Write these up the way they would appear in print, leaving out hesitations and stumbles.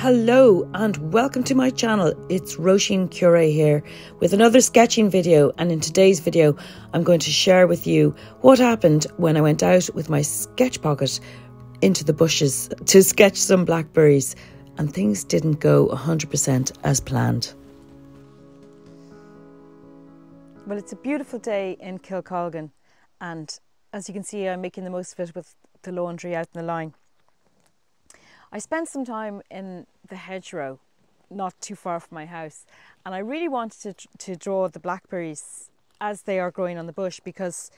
Hello and welcome to my channel. It's Róisín here with another sketching video, and in today's video I'm going to share with you what happened when I went out with my sketch pocket into the bushes to sketch some blackberries and things didn't go 100% as planned. Well, it's a beautiful day in Kilcolgan, and as you can see I'm making the most of it with the laundry out in the line. I spent some time in the hedgerow, not too far from my house, and I really wanted to draw the blackberries as they are growing on the bush, because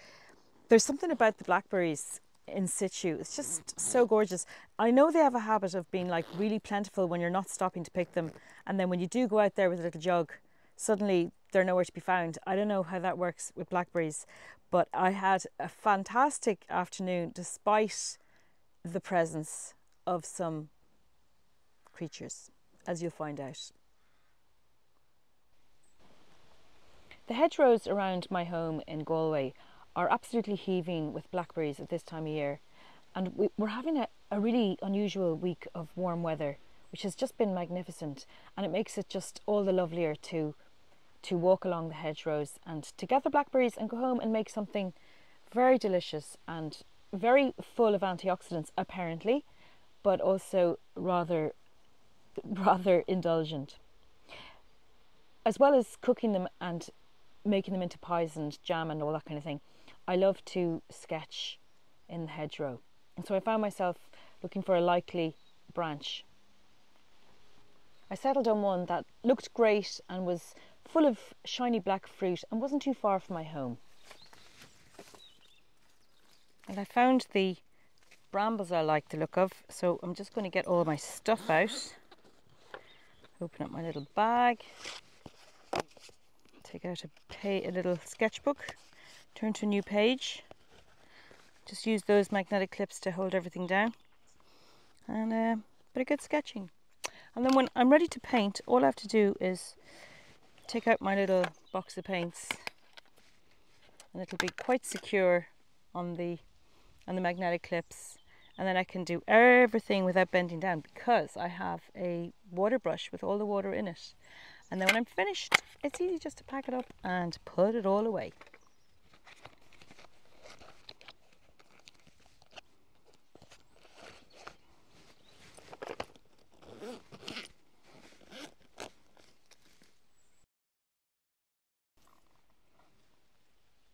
there's something about the blackberries in situ. It's just so gorgeous. I know they have a habit of being like really plentiful when you're not stopping to pick them, and then when you do go out there with a little jug, suddenly they're nowhere to be found. I don't know how that works with blackberries, but I had a fantastic afternoon despite the presence of some creatures, as you'll find out. The hedgerows around my home in Galway are absolutely heaving with blackberries at this time of year, and we're having a really unusual week of warm weather, which has just been magnificent, and it makes it just all the lovelier to walk along the hedgerows and to gather blackberries and go home and make something very delicious and very full of antioxidants apparently, but also rather indulgent. As well as cooking them and making them into pies and jam and all that kind of thing, I love to sketch in the hedgerow. And so I found myself looking for a likely branch. I settled on one that looked great and was full of shiny black fruit and wasn't too far from my home. And I found the brambles I like the look of, so I'm just going to get all my stuff out. Open up my little bag, take out a little sketchbook, turn to a new page. Just use those magnetic clips to hold everything down, and a bit of good sketching. And then when I'm ready to paint, all I have to do is take out my little box of paints, and it'll be quite secure on the magnetic clips. And then I can do everything without bending down, because I have a water brush with all the water in it. And then when I'm finished, it's easy just to pack it up and put it all away.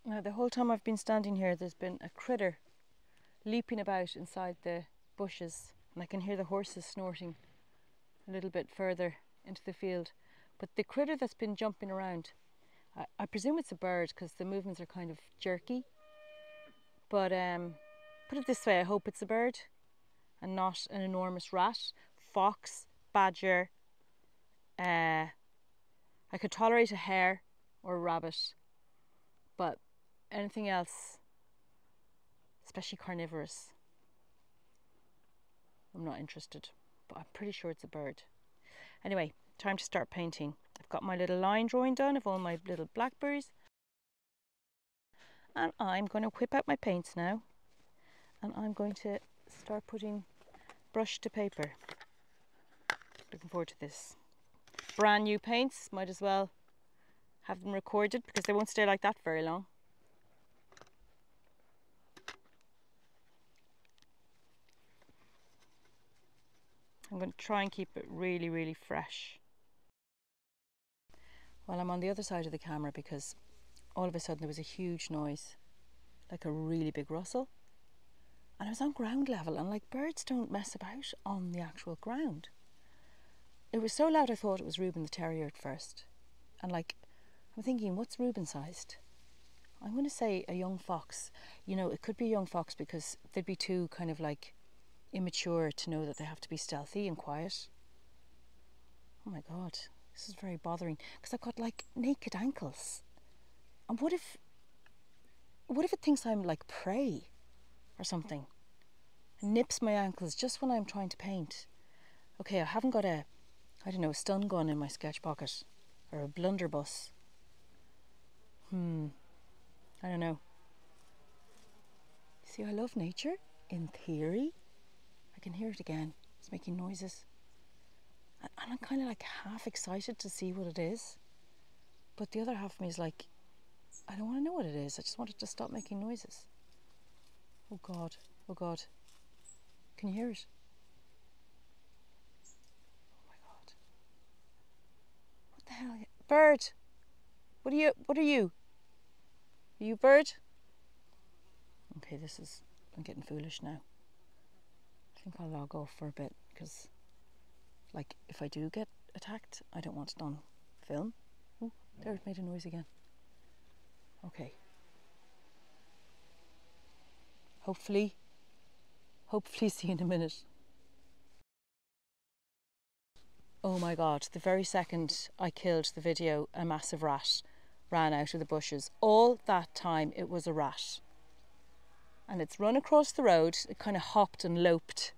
Now, the whole time I've been standing here, there's been a critter leaping about inside the bushes, and I can hear the horses snorting a little bit further into the field. But the critter that's been jumping around, I presume it's a bird because the movements are kind of jerky, but put it this way, I hope it's a bird and not an enormous rat, fox, badger. I could tolerate a hare or a rabbit, but anything else, especially carnivorous, I'm not interested. But I'm pretty sure it's a bird. Anyway, time to start painting. I've got my little line drawing done of all my little blackberries, and I'm going to whip out my paints now, and I'm going to start putting brush to paper. Looking forward to this. Brand new paints, might as well have them recorded because they won't stay like that very long. I'm going to try and keep it really, really fresh. Well, I'm on the other side of the camera because all of a sudden there was a huge noise, like a really big rustle. And I was on ground level, and like, birds don't mess about on the actual ground. It was so loud I thought it was Reuben the terrier at first. And like, I'm thinking, what's Reuben sized? I'm going to say a young fox. You know, it could be a young fox because they'd be too kind of like immature to know that they have to be stealthy and quiet. Oh my god, this is very bothering because I've got like naked ankles. And what if it thinks I'm like prey or something and nips my ankles just when I'm trying to paint? Okay, I haven't got a stun gun in my sketch pocket or a blunderbuss. I don't know. See, I love nature in theory. I can hear it again. It's making noises. And I'm kind of like half excited to see what it is. But the other half of me is like, I don't want to know what it is. I just want it to stop making noises. Oh God, oh God. Can you hear it? Oh my God. What the hell? Bird! What are you? Are you a bird? Okay, I'm getting foolish now. I think I'll log off for a bit because, like, if I do get attacked, I don't want it on film. Oh, there, it made a noise again. Okay. Hopefully see you in a minute. Oh my God, the very second I killed the video, a massive rat ran out of the bushes. All that time it was a rat. And it's run across the road, it kind of hopped and loped.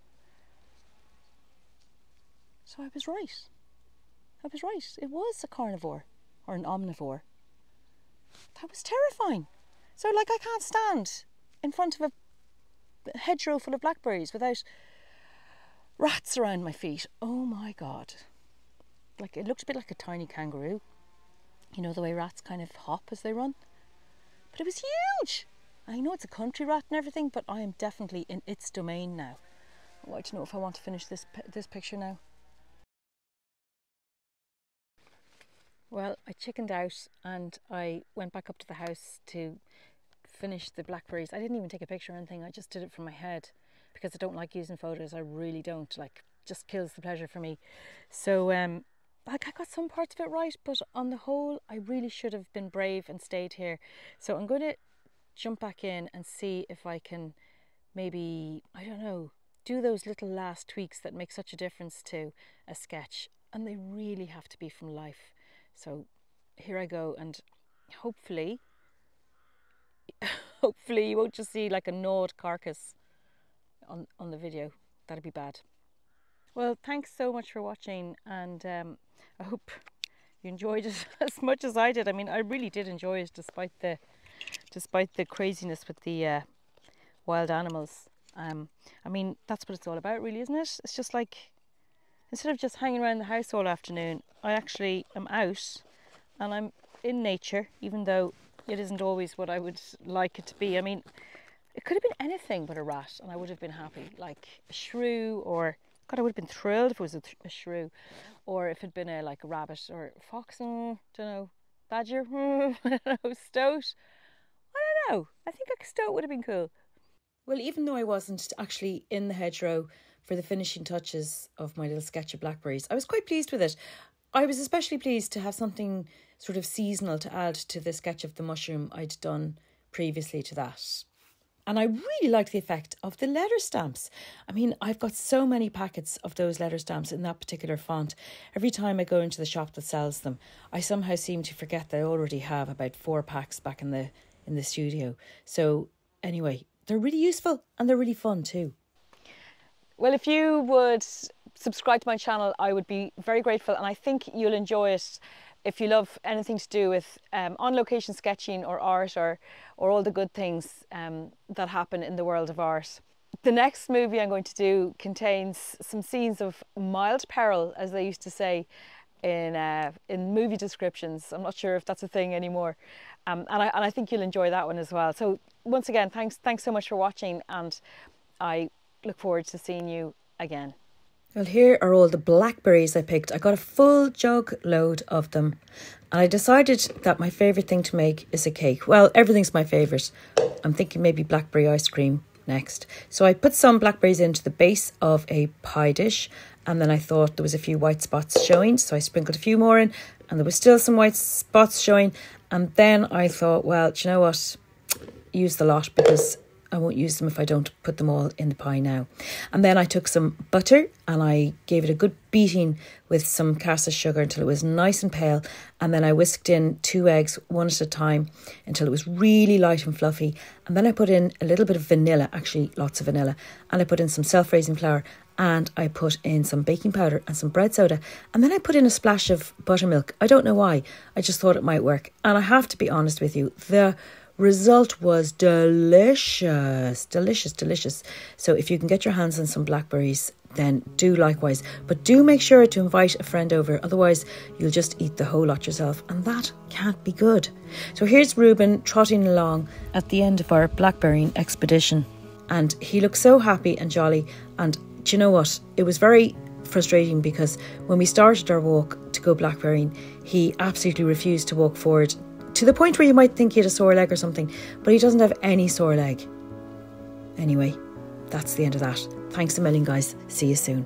So I was right. It was a carnivore or an omnivore. That was terrifying. So like I can't stand in front of a hedgerow full of blackberries without rats around my feet. Oh my God. Like it looked a bit like a tiny kangaroo. You know the way rats kind of hop as they run? But it was huge. I know it's a country rat and everything, but I am definitely in its domain now. I'd like to know if I want to finish this picture now. Well, I chickened out and I went back up to the house to finish the blackberries. I didn't even take a picture or anything. I just did it from my head because I don't like using photos. I really don't. Like, just kills the pleasure for me. So, like I got some parts of it right, but on the whole, I really should have been brave and stayed here. So I'm going to jump back in and see if I can maybe, I don't know, do those little last tweaks that make such a difference to a sketch. And they really have to be from life. So here I go, and hopefully you won't just see like a gnawed carcass on the video. That'd be bad. Well, thanks so much for watching, and I hope you enjoyed it as much as I did. I mean, I really did enjoy it despite the craziness with the wild animals. I mean, that's what it's all about, really, isn't it? It's just like, instead of just hanging around the house all afternoon, I actually am out and I'm in nature, even though it isn't always what I would like it to be. I mean, it could have been anything but a rat and I would have been happy. Like a shrew, or God, I would have been thrilled if it was a shrew, or if it had been like a rabbit or a fox, don't know, badger, I don't know, stoat. I don't know. I think a stoat would have been cool. Well, even though I wasn't actually in the hedgerow for the finishing touches of my little sketch of blackberries, I was quite pleased with it. I was especially pleased to have something sort of seasonal to add to the sketch of the mushroom I'd done previously to that. And I really liked the effect of the letter stamps. I mean, I've got so many packets of those letter stamps in that particular font. Every time I go into the shop that sells them, I somehow seem to forget that I already have about 4 packs back in the studio. So anyway, they're really useful and they're really fun too. Well, if you would subscribe to my channel, I would be very grateful, and I think you'll enjoy it if you love anything to do with on-location sketching or art or all the good things that happen in the world of art. The next movie I'm going to do contains some scenes of mild peril, as they used to say in movie descriptions. I'm not sure if that's a thing anymore. And I think you'll enjoy that one as well. So once again, thanks so much for watching, and I look forward to seeing you again. Well, here are all the blackberries I picked. I got a full jug load of them, and I decided that my favourite thing to make is a cake. Well, everything's my favourite. I'm thinking maybe blackberry ice cream next. So I put some blackberries into the base of a pie dish, and then I thought there was a few white spots showing, so I sprinkled a few more in, and there was still some white spots showing. And then I thought, well, do you know what? Use the lot, because I won't use them if I don't put them all in the pie now. And then I took some butter and I gave it a good beating with some caster sugar until it was nice and pale. And then I whisked in 2 eggs, one at a time, until it was really light and fluffy. And then I put in a little bit of vanilla, actually lots of vanilla. And I put in some self-raising flour, and I put in some baking powder and some bread soda. And then I put in a splash of buttermilk. I don't know why. I just thought it might work. And I have to be honest with you, the Result was delicious, delicious, delicious. So if you can get your hands on some blackberries, then do likewise. But do make sure to invite a friend over, otherwise you'll just eat the whole lot yourself, and that can't be good. So here's Reuben trotting along at the end of our blackberrying expedition, and he looked so happy and jolly. And do you know what? It was very frustrating because when we started our walk to go blackberrying, he absolutely refused to walk forward, to the point where you might think he had a sore leg or something, but he doesn't have any sore leg. Anyway, that's the end of that. Thanks a million, guys. See you soon.